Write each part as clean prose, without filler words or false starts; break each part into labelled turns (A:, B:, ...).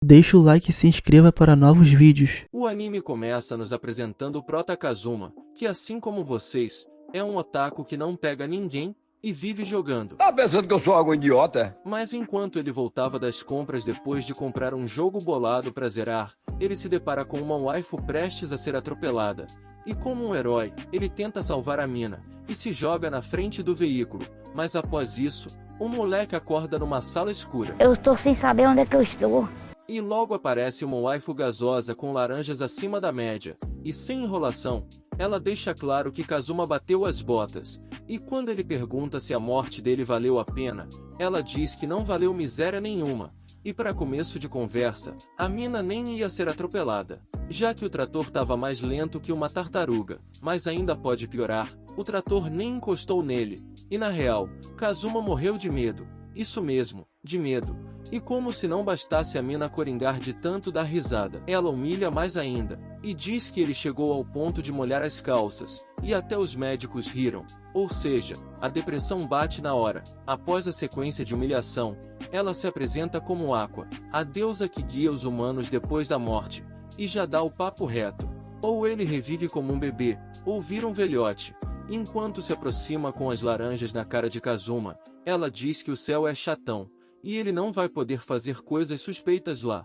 A: Deixa o like e se inscreva para novos vídeos.
B: O anime começa nos apresentando o prota Kazuma, que assim como vocês, é um otaku que não pega ninguém e vive jogando.
C: Tá pensando que eu sou algum idiota?
B: Mas enquanto ele voltava das compras depois de comprar um jogo bolado pra zerar, ele se depara com uma waifu prestes a ser atropelada. E como um herói, ele tenta salvar a mina, e se joga na frente do veículo, mas após isso, um moleque acorda numa sala escura.
D: Eu estou sem saber onde é que eu estou.
B: E logo aparece uma waifu gasosa com laranjas acima da média, e sem enrolação, ela deixa claro que Kazuma bateu as botas, e quando ele pergunta se a morte dele valeu a pena, ela diz que não valeu miséria nenhuma, e para começo de conversa, a mina nem ia ser atropelada, já que o trator estava mais lento que uma tartaruga, mas ainda pode piorar, o trator nem encostou nele, e na real, Kazuma morreu de medo, isso mesmo, de medo. E como se não bastasse a mina coringar de tanto dar risada, ela humilha mais ainda, e diz que ele chegou ao ponto de molhar as calças, e até os médicos riram. Ou seja, a depressão bate na hora. Após a sequência de humilhação, ela se apresenta como Aqua, a deusa que guia os humanos depois da morte, e já dá o papo reto. Ou ele revive como um bebê, ou vira um velhote. Enquanto se aproxima com as laranjas na cara de Kazuma, ela diz que o céu é chatão, e ele não vai poder fazer coisas suspeitas lá.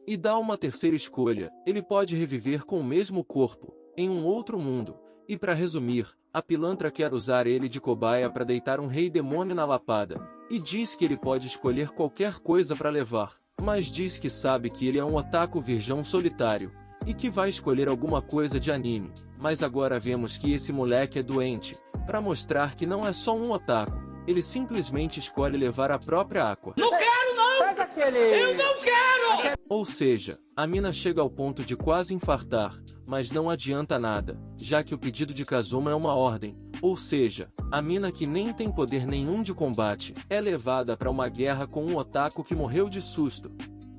B: E dá uma terceira escolha, ele pode reviver com o mesmo corpo, em um outro mundo. E para resumir, a pilantra quer usar ele de cobaia para deitar um rei demônio na lapada, e diz que ele pode escolher qualquer coisa para levar, mas diz que sabe que ele é um otaku virgão solitário, e que vai escolher alguma coisa de anime, mas agora vemos que esse moleque é doente, para mostrar que não é só um otaku. Ele simplesmente escolhe levar a própria Aqua.
E: Não quero, não!
F: Faz aquele...
E: Eu não quero!
B: Ou seja, a mina chega ao ponto de quase infartar, mas não adianta nada, já que o pedido de Kazuma é uma ordem. Ou seja, a mina que nem tem poder nenhum de combate, é levada para uma guerra com um otaku que morreu de susto.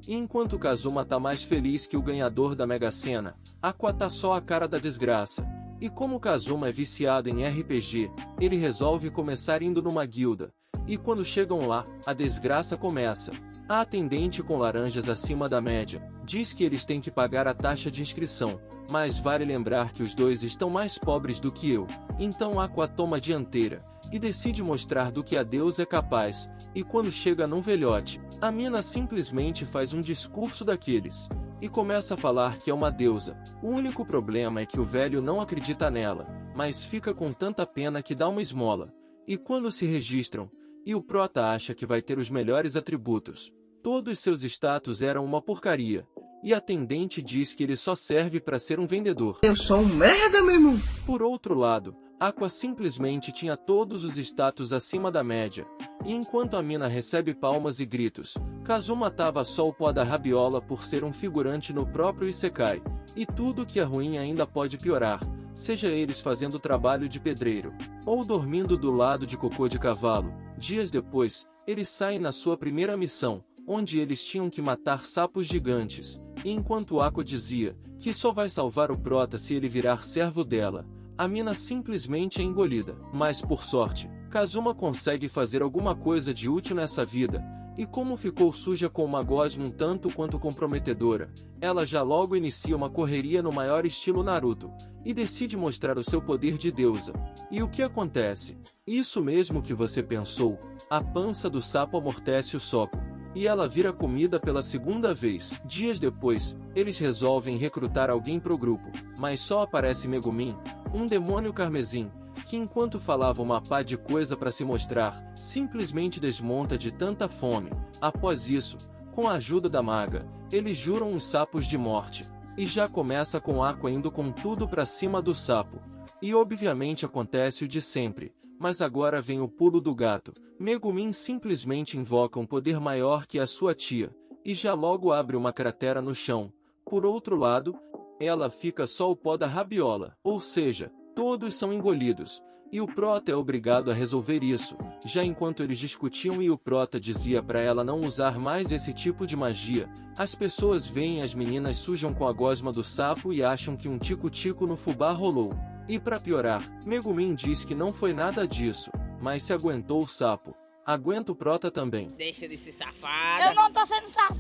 B: E enquanto Kazuma tá mais feliz que o ganhador da Mega Sena, Aqua tá só a cara da desgraça. E como Kazuma é viciado em RPG, ele resolve começar indo numa guilda. E quando chegam lá, a desgraça começa. A atendente com laranjas acima da média diz que eles têm que pagar a taxa de inscrição, mas vale lembrar que os dois estão mais pobres do que eu. Então Aqua toma a dianteira e decide mostrar do que a deusa é capaz. E quando chega num velhote, a mina simplesmente faz um discurso daqueles e começa a falar que é uma deusa. O único problema é que o velho não acredita nela, mas fica com tanta pena que dá uma esmola. E quando se registram, e o prota acha que vai ter os melhores atributos, todos seus status eram uma porcaria, e a atendente diz que ele só serve para ser um vendedor.
F: Eu sou um merda, meu irmão.
B: Por outro lado, Aqua simplesmente tinha todos os status acima da média, e enquanto a mina recebe palmas e gritos, Kazuma tava só o pó da rabiola por ser um figurante no próprio Isekai, e tudo que é ruim ainda pode piorar, seja eles fazendo trabalho de pedreiro, ou dormindo do lado de cocô de cavalo. Dias depois, eles saem na sua primeira missão, onde eles tinham que matar sapos gigantes, e enquanto Aqua dizia que só vai salvar o prota se ele virar servo dela, a mina simplesmente é engolida. Mas por sorte, Kazuma consegue fazer alguma coisa de útil nessa vida, e como ficou suja com uma gosma um tanto quanto comprometedora, ela já logo inicia uma correria no maior estilo Naruto, e decide mostrar o seu poder de deusa. E o que acontece? Isso mesmo que você pensou, a pança do sapo amortece o soco, e ela vira comida pela segunda vez. Dias depois, eles resolvem recrutar alguém pro grupo, mas só aparece Megumin, um demônio carmesim, que enquanto falava uma pá de coisa para se mostrar, simplesmente desmonta de tanta fome. Após isso, com a ajuda da maga, eles juram uns sapos de morte, e já começa com Aqua indo com tudo pra cima do sapo. E obviamente acontece o de sempre, mas agora vem o pulo do gato. Megumin simplesmente invoca um poder maior que a sua tia, e já logo abre uma cratera no chão. Por outro lado, ela fica só o pó da rabiola, ou seja, todos são engolidos, e o prota é obrigado a resolver isso. Já enquanto eles discutiam e o prota dizia para ela não usar mais esse tipo de magia, as pessoas veem as meninas sujam com a gosma do sapo e acham que um tico-tico no fubá rolou. E para piorar, Megumin diz que não foi nada disso, mas se aguentou o sapo, aguenta o prota também.
E: Deixa de ser safada.
D: Eu não tô sendo safada.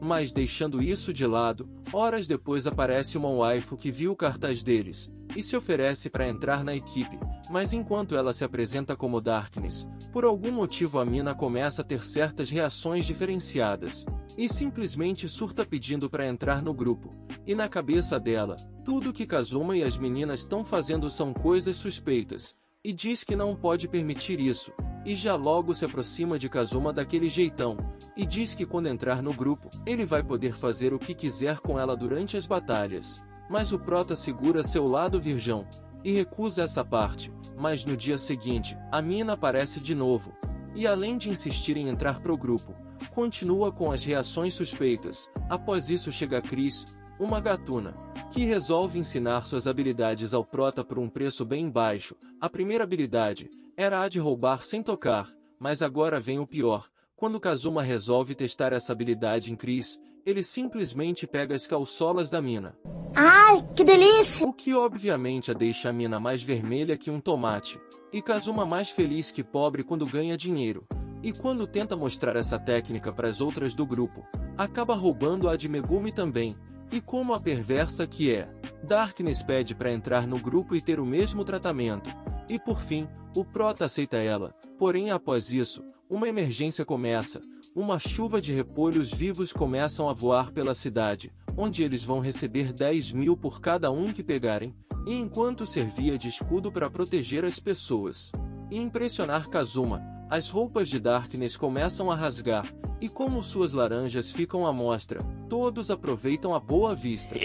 B: Mas deixando isso de lado, horas depois aparece uma waifu que viu o cartaz deles, e se oferece para entrar na equipe, mas enquanto ela se apresenta como Darkness, por algum motivo a mina começa a ter certas reações diferenciadas, e simplesmente surta pedindo para entrar no grupo, e na cabeça dela, tudo que Kazuma e as meninas estão fazendo são coisas suspeitas, e diz que não pode permitir isso, e já logo se aproxima de Kazuma daquele jeitão, e diz que quando entrar no grupo, ele vai poder fazer o que quiser com ela durante as batalhas. Mas o prota segura seu lado virgão, e recusa essa parte, mas no dia seguinte, a mina aparece de novo, e além de insistir em entrar pro grupo, continua com as reações suspeitas. Após isso chega Chris, uma gatuna, que resolve ensinar suas habilidades ao prota por um preço bem baixo. A primeira habilidade era a de roubar sem tocar, mas agora vem o pior. Quando Kazuma resolve testar essa habilidade em Chris, ele simplesmente pega as calçolas da mina.
D: Ai, que delícia!
B: O que obviamente a deixa a mina mais vermelha que um tomate, e Kazuma mais feliz que pobre quando ganha dinheiro. E quando tenta mostrar essa técnica para as outras do grupo, acaba roubando a de Megumi também. E como a perversa que é, Darkness pede para entrar no grupo e ter o mesmo tratamento. E por fim, o prota aceita ela, porém após isso, uma emergência começa. Uma chuva de repolhos vivos começam a voar pela cidade, onde eles vão receber 10.000 por cada um que pegarem, e enquanto servia de escudo para proteger as pessoas e impressionar Kazuma, as roupas de Darkness começam a rasgar, e como suas laranjas ficam à mostra, todos aproveitam a boa vista.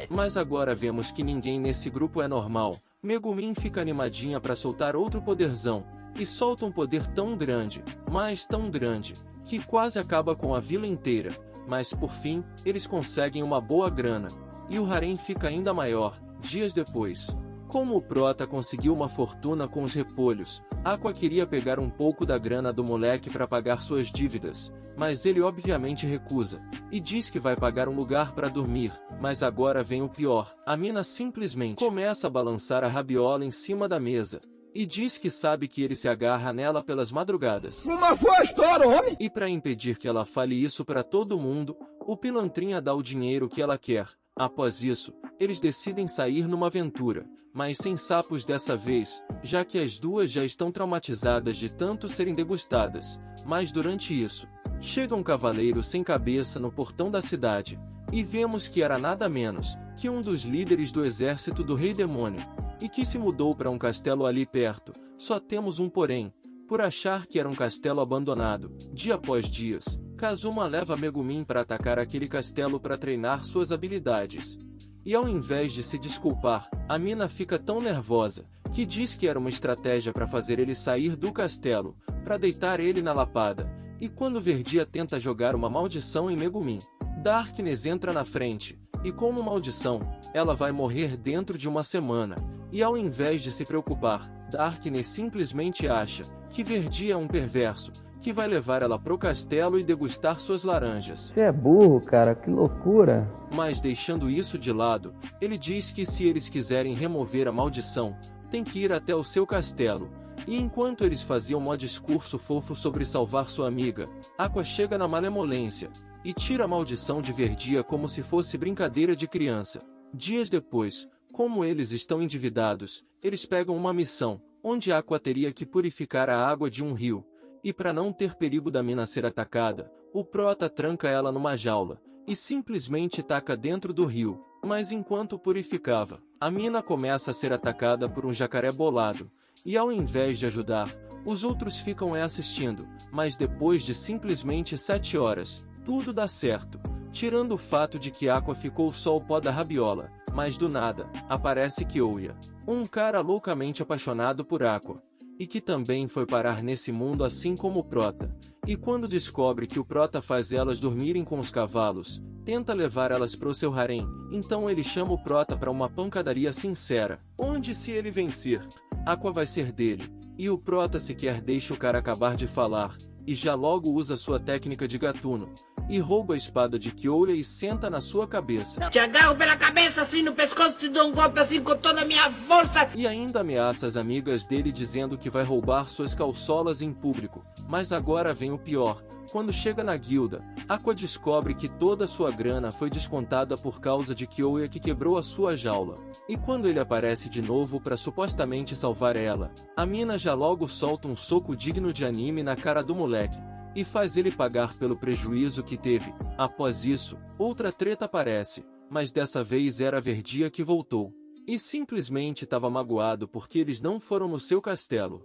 B: Mas agora vemos que ninguém nesse grupo é normal. Megumin fica animadinha para soltar outro poderzão, e solta um poder tão grande, mas tão grande, que quase acaba com a vila inteira. Mas por fim, eles conseguem uma boa grana, e o harém fica ainda maior. Dias depois, como o prota conseguiu uma fortuna com os repolhos, Aqua queria pegar um pouco da grana do moleque para pagar suas dívidas, mas ele obviamente recusa, e diz que vai pagar um lugar para dormir. Mas agora vem o pior, a mina simplesmente começa a balançar a rabiola em cima da mesa, e diz que sabe que ele se agarra nela pelas madrugadas.
C: Uma foi a história, homem!
B: E para impedir que ela fale isso para todo mundo, o pilantrinha dá o dinheiro que ela quer. Após isso, eles decidem sair numa aventura, mas sem sapos dessa vez, já que as duas já estão traumatizadas de tanto serem degustadas. Mas durante isso, chega um cavaleiro sem cabeça no portão da cidade, e vemos que era nada menos que um dos líderes do exército do Rei Demônio, e que se mudou para um castelo ali perto. Só temos um porém, por achar que era um castelo abandonado. Dia após dias, Kazuma leva Megumin para atacar aquele castelo para treinar suas habilidades. E ao invés de se desculpar, a mina fica tão nervosa, que diz que era uma estratégia para fazer ele sair do castelo, para deitar ele na lapada. E quando Verdia tenta jogar uma maldição em Megumin, Darkness entra na frente, e como maldição, ela vai morrer dentro de uma semana. E ao invés de se preocupar, Darkness simplesmente acha que Verdia é um perverso, que vai levar ela pro castelo e degustar suas laranjas.
F: Você é burro, cara, que loucura.
B: Mas deixando isso de lado, ele diz que se eles quiserem remover a maldição, tem que ir até o seu castelo. E enquanto eles faziam um discurso fofo sobre salvar sua amiga, Aqua chega na malemolência, e tira a maldição de Verdia como se fosse brincadeira de criança. Dias depois, como eles estão endividados, eles pegam uma missão, onde Aqua teria que purificar a água de um rio. E para não ter perigo da mina ser atacada, o prota tranca ela numa jaula, e simplesmente taca dentro do rio. Mas enquanto purificava, a mina começa a ser atacada por um jacaré bolado, e ao invés de ajudar, os outros ficam assistindo. Mas depois de simplesmente 7 horas, tudo dá certo, tirando o fato de que Aqua ficou só o pó da rabiola. Mas do nada, aparece Kyoya, um cara loucamente apaixonado por Aqua, e que também foi parar nesse mundo assim como o prota. E quando descobre que o prota faz elas dormirem com os cavalos, tenta levar elas pro seu harém. Então ele chama o prota para uma pancadaria sincera, onde se ele vencer, Aqua vai ser dele. E o prota sequer deixa o cara acabar de falar, e já logo usa sua técnica de gatuno, e rouba a espada de Kyoya e senta na sua cabeça.
E: Te agarro pela cabeça assim no pescoço, te dou um golpe assim com toda a minha força.
B: E ainda ameaça as amigas dele dizendo que vai roubar suas calçolas em público. Mas agora vem o pior, Quando chega na guilda, Aqua descobre que toda sua grana foi descontada por causa de Kyoya que quebrou a sua jaula. E quando ele aparece de novo para supostamente salvar ela, a mina já logo solta um soco digno de anime na cara do moleque, e faz ele pagar pelo prejuízo que teve. Após isso, outra treta aparece, mas dessa vez era a Verdia que voltou. E simplesmente estava magoado porque eles não foram no seu castelo.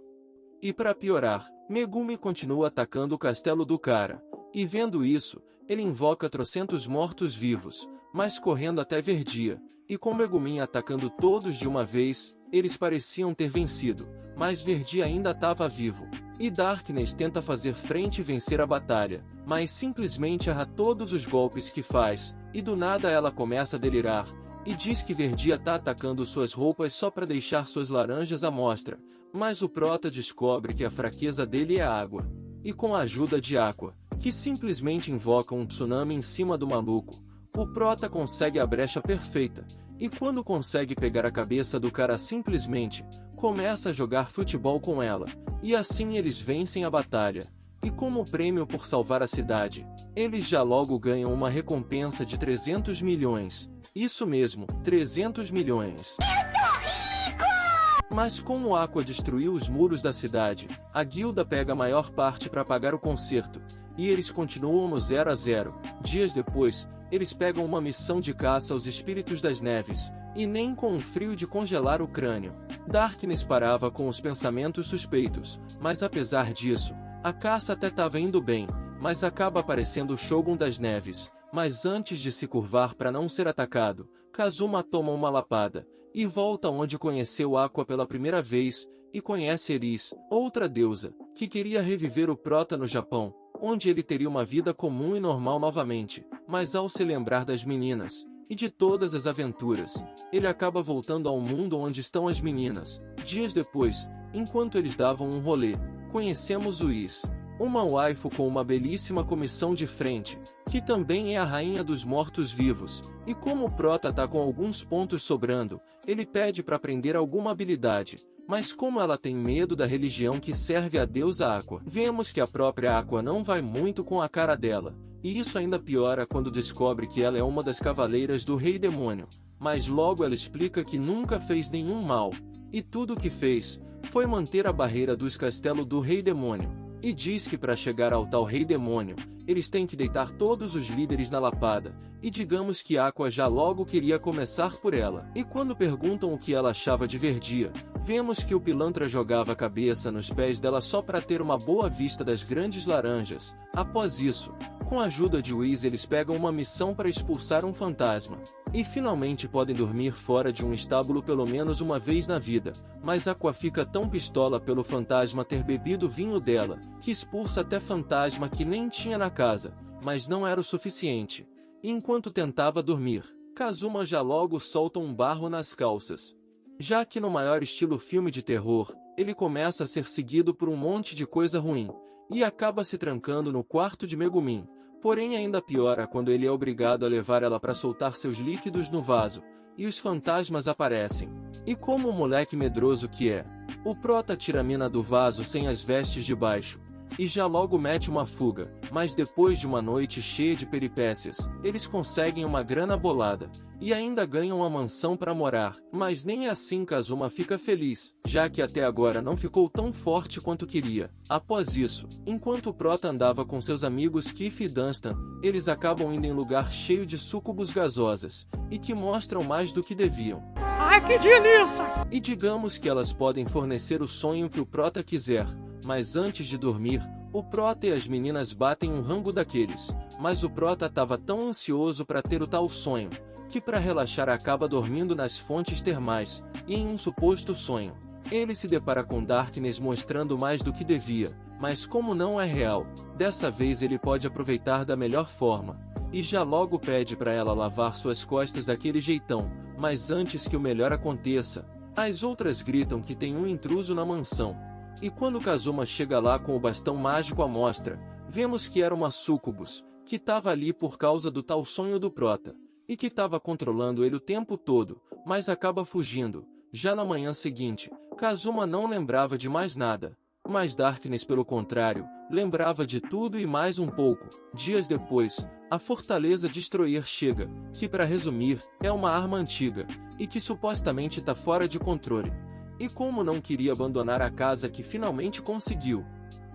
B: E para piorar, Megumi continua atacando o castelo do cara, e vendo isso, ele invoca trocentos mortos-vivos, mas correndo até Verdia, e com Megumin atacando todos de uma vez, eles pareciam ter vencido, mas Verdia ainda estava vivo. E Darkness tenta fazer frente e vencer a batalha, mas simplesmente erra todos os golpes que faz, e do nada ela começa a delirar, e diz que Verdia tá atacando suas roupas só para deixar suas laranjas à mostra, mas o Prota descobre que a fraqueza dele é a água. E com a ajuda de Aqua, que simplesmente invoca um tsunami em cima do maluco, o Prota consegue a brecha perfeita, e quando consegue pegar a cabeça do cara simplesmente, começa a jogar futebol com ela, e assim eles vencem a batalha. E como prêmio por salvar a cidade, eles já logo ganham uma recompensa de 300 milhões. Isso mesmo, 300 milhões. Mas como Aqua destruiu os muros da cidade, a guilda pega a maior parte para pagar o conserto, e eles continuam no 0 a 0. Dias depois, eles pegam uma missão de caça aos espíritos das neves, e nem com um frio de congelar o crânio. Darkness parava com os pensamentos suspeitos, mas apesar disso, a caça até estava indo bem, mas acaba aparecendo o Shogun das Neves. Mas antes de se curvar para não ser atacado, Kazuma toma uma lapada, e volta onde conheceu Aqua pela primeira vez, e conhece Eris, outra deusa, que queria reviver o Prota no Japão, onde ele teria uma vida comum e normal novamente, mas ao se lembrar das meninas, e de todas as aventuras, ele acaba voltando ao mundo onde estão as meninas. Dias depois, enquanto eles davam um rolê, conhecemos Is, uma waifu com uma belíssima comissão de frente, que também é a rainha dos mortos-vivos, e como o Prota tá com alguns pontos sobrando, ele pede para aprender alguma habilidade, mas como ela tem medo da religião que serve a deusa Aqua, vemos que a própria Aqua não vai muito com a cara dela, e isso ainda piora quando descobre que ela é uma das cavaleiras do Rei Demônio, mas logo ela explica que nunca fez nenhum mal, e tudo o que fez foi manter a barreira dos castelos do Rei Demônio. E diz que para chegar ao tal Rei Demônio, eles têm que deitar todos os líderes na lapada, e digamos que Aqua já logo queria começar por ela. E quando perguntam o que ela achava de Verdia, vemos que o pilantra jogava a cabeça nos pés dela só para ter uma boa vista das grandes laranjas. Após isso, com a ajuda de Whis eles pegam uma missão para expulsar um fantasma. E finalmente podem dormir fora de um estábulo pelo menos uma vez na vida, mas Aqua fica tão pistola pelo fantasma ter bebido o vinho dela, que expulsa até fantasma que nem tinha na casa, mas não era o suficiente. E enquanto tentava dormir, Kazuma já logo solta um barro nas calças. Já que no maior estilo filme de terror, ele começa a ser seguido por um monte de coisa ruim, e acaba se trancando no quarto de Megumin. Porém ainda piora quando ele é obrigado a levar ela para soltar seus líquidos no vaso, e os fantasmas aparecem. E como o moleque medroso que é, o Prota tira a mina do vaso sem as vestes de baixo, e já logo mete uma fuga, mas depois de uma noite cheia de peripécias, eles conseguem uma grana bolada, e ainda ganham uma mansão para morar, mas nem assim Kazuma fica feliz, já que até agora não ficou tão forte quanto queria. Após isso, enquanto o Prota andava com seus amigos Kif e Dunstan, eles acabam indo em lugar cheio de sucubus gasosas, e que mostram mais do que deviam.
G: Ai, que delícia!
B: E digamos que elas podem fornecer o sonho que o Prota quiser, mas antes de dormir, o Prota e as meninas batem um rango daqueles, mas o Prota estava tão ansioso para ter o tal sonho, que para relaxar acaba dormindo nas fontes termais, e em um suposto sonho, ele se depara com Darkness mostrando mais do que devia, mas como não é real, dessa vez ele pode aproveitar da melhor forma, e já logo pede para ela lavar suas costas daquele jeitão, mas antes que o melhor aconteça, as outras gritam que tem um intruso na mansão. E quando Kazuma chega lá com o bastão mágico à mostra, vemos que era uma sucubus, que estava ali por causa do tal sonho do Prota, e que estava controlando ele o tempo todo, mas acaba fugindo. Já na manhã seguinte, Kazuma não lembrava de mais nada, mas Darkness pelo contrário, lembrava de tudo e mais um pouco. Dias depois, a Fortaleza Destroyer chega, que para resumir, é uma arma antiga, e que supostamente tá fora de controle. E como não queria abandonar a casa que finalmente conseguiu,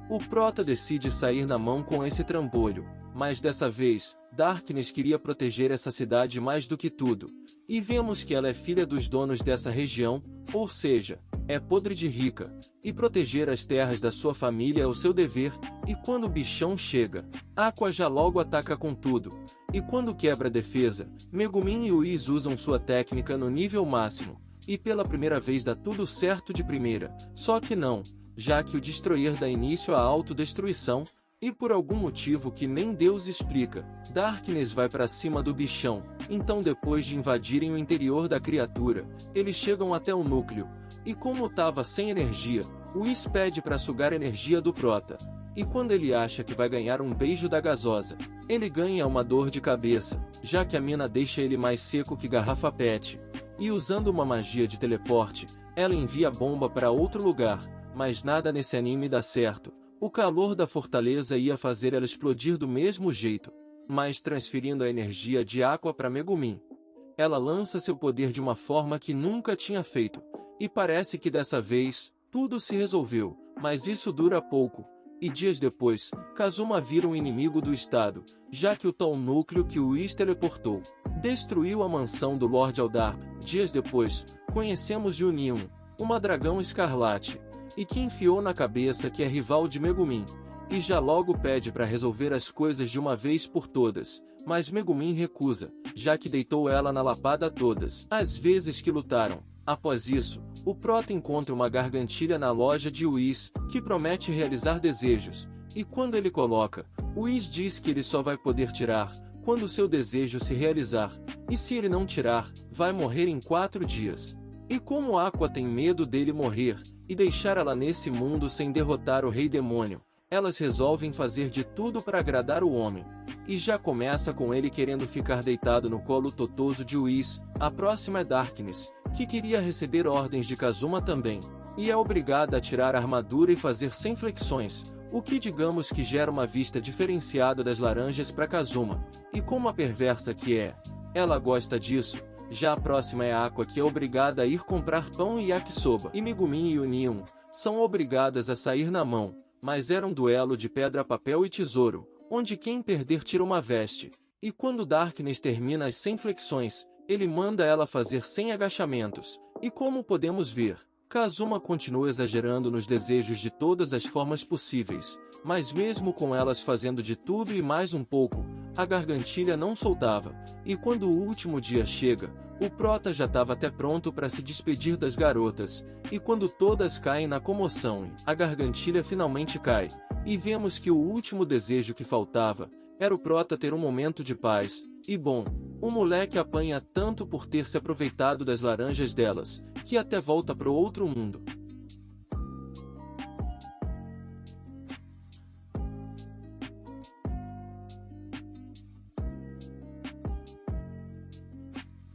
B: o Prota decide sair na mão com esse trambolho. Mas dessa vez, Darkness queria proteger essa cidade mais do que tudo. E vemos que ela é filha dos donos dessa região, ou seja, é podre de rica. E proteger as terras da sua família é o seu dever, e quando o bichão chega, Aqua já logo ataca com tudo. E quando quebra a defesa, Megumin e Whis usam sua técnica no nível máximo. E pela primeira vez dá tudo certo de primeira, só que não, já que o Destroyer dá início à autodestruição, e por algum motivo que nem Deus explica, Darkness vai pra cima do bichão. Então depois de invadirem o interior da criatura, eles chegam até o núcleo, e como tava sem energia, Whis pede pra sugar energia do Prota. E quando ele acha que vai ganhar um beijo da gasosa, ele ganha uma dor de cabeça, já que a mina deixa ele mais seco que garrafa PET. E usando uma magia de teleporte, ela envia a bomba para outro lugar, mas nada nesse anime dá certo. O calor da fortaleza ia fazer ela explodir do mesmo jeito, mas transferindo a energia de Aqua para Megumin. Ela lança seu poder de uma forma que nunca tinha feito, e parece que dessa vez, tudo se resolveu, mas isso dura pouco. E dias depois, Kazuma vira um inimigo do estado, já que o tal núcleo que o Whis teleportou destruiu a mansão do Lord Aldar. Dias depois, conhecemos Junyun, uma dragão escarlate, e que enfiou na cabeça que é rival de Megumin, e já logo pede para resolver as coisas de uma vez por todas, mas Megumin recusa, já que deitou ela na lapada todas as vezes que lutaram. Após isso, o Prota encontra uma gargantilha na loja de Whis, que promete realizar desejos, e quando ele coloca, Whis diz que ele só vai poder tirar quando seu desejo se realizar, e se ele não tirar, vai morrer em 4 dias. E como Aqua tem medo dele morrer, e deixar ela nesse mundo sem derrotar o Rei Demônio, elas resolvem fazer de tudo para agradar o homem. E já começa com ele querendo ficar deitado no colo totoso de Whis. A próxima é Darkness, que queria receber ordens de Kazuma também, e é obrigada a tirar a armadura e fazer 100 flexões, o que digamos que gera uma vista diferenciada das laranjas para Kazuma. E como a perversa que é, ela gosta disso. Já a próxima é a Aqua, que é obrigada a ir comprar pão e yakisoba, e Megumin e Union são obrigadas a sair na mão, mas era um duelo de pedra, papel e tesouro, onde quem perder tira uma veste. E quando Darkness termina as 100 flexões, ele manda ela fazer 100 agachamentos, e como podemos ver, Kazuma continua exagerando nos desejos de todas as formas possíveis, mas mesmo com elas fazendo de tudo e mais um pouco, a gargantilha não soltava, e quando o último dia chega, o Prota já estava até pronto para se despedir das garotas, e quando todas caem na comoção, a gargantilha finalmente cai, e vemos que o último desejo que faltava era o Prota ter um momento de paz. E bom, o moleque apanha tanto por ter se aproveitado das laranjas delas, que até volta pro outro mundo.